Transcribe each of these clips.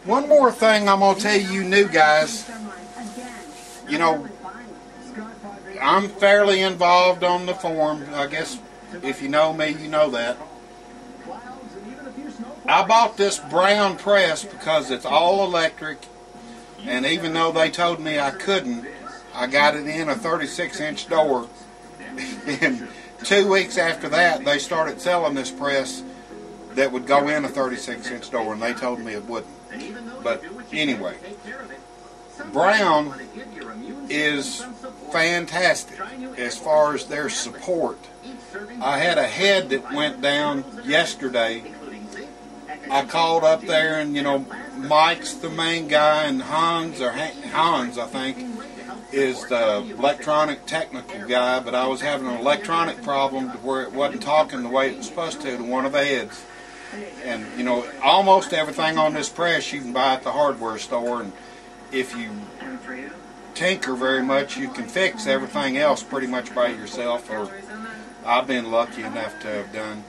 One more thing I'm going to tell you new guys. You know, I'm fairly involved on the forum. I guess if you know me, you know that. I bought this brown press because it's all electric, and even though they told me I couldn't, I got it in a 36-inch door. And 2 weeks after that, they started selling this press that would go in a 36-inch door, and they told me it wouldn't. But anyway, Brown is fantastic as far as their support. I had a head that went down yesterday. I called up there, and you know, Mike's the main guy, and Hans I think, is the electronic technical guy, but I was having an electronic problem to where it wasn't talking the way it was supposed to one of the heads. And you know, almost everything on this press you can buy at the hardware store, and if you tinker very much, you can fix everything else pretty much by yourself, or I've been lucky enough to have done.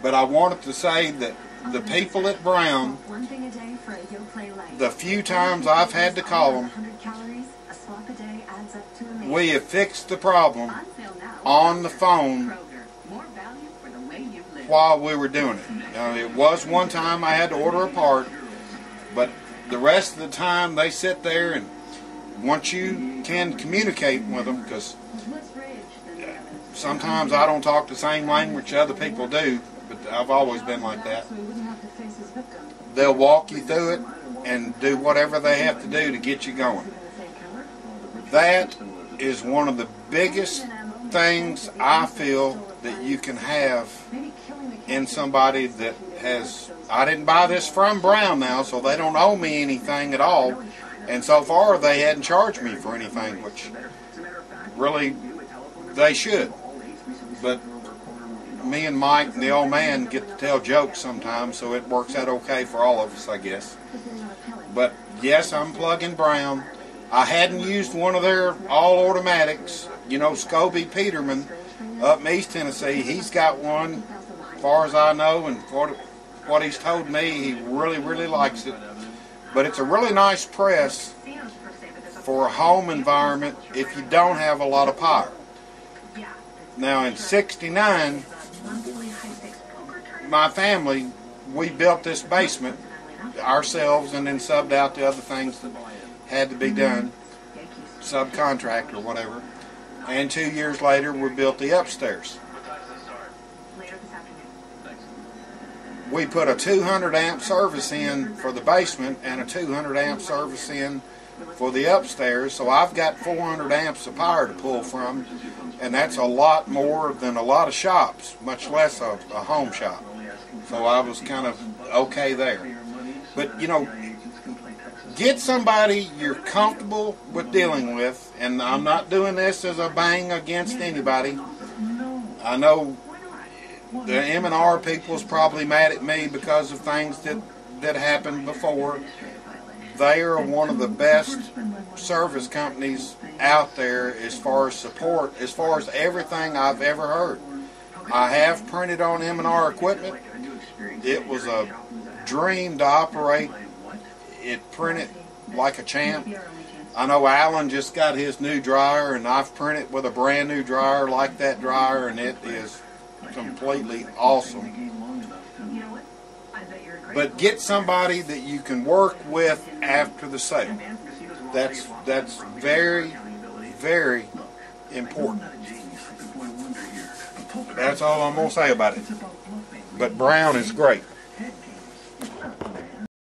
But I wanted to say that the people at Brown, the few times I've had to call them, we have fixed the problem on the phone while we were doing it. Now, it was one time I had to order a part, but the rest of the time they sit there, and once you can communicate with them, because sometimes I don't talk the same language other people do, but I've always been like that. They'll walk you through it and do whatever they have to do to get you going. That is one of the biggest things I feel that you can have in somebody that has... I didn't buy this from Brown now, so they don't owe me anything at all. And so far, they hadn't charged me for anything, which really they should. But me and Mike and the old man get to tell jokes sometimes, so it works out okay for all of us, I guess. But yes, I'm plugging Brown. I hadn't used one of their all-automatics. You know, Scobie Peterman up in East Tennessee, he's got one, as far as I know, and what he's told me, he really, really likes it. But it's a really nice press for a home environment if you don't have a lot of power. Now in '69, my family, we built this basement ourselves and then subbed out the other things that had to be done, subcontract or whatever. And 2 years later, we built the upstairs. We put a 200 amp service in for the basement and a 200 amp service in for the upstairs, so I've got 400 amps of power to pull from, and that's a lot more than a lot of shops, much less a home shop. So I was kind of okay there. But you know, get somebody you're comfortable with dealing with, and I'm not doing this as a bang against anybody. I know the M&R people is probably mad at me because of things that happened before. They are one of the best service companies out there as far as support, as far as everything I've ever heard. I have printed on M&R equipment. It was a dream to operate. It printed like a champ. I know Alan just got his new dryer, and I've printed with a brand new dryer like that dryer, and it is completely awesome. But get somebody that you can work with after the sale. That's very, very important. That's all I'm going to say about it. But Brown is great.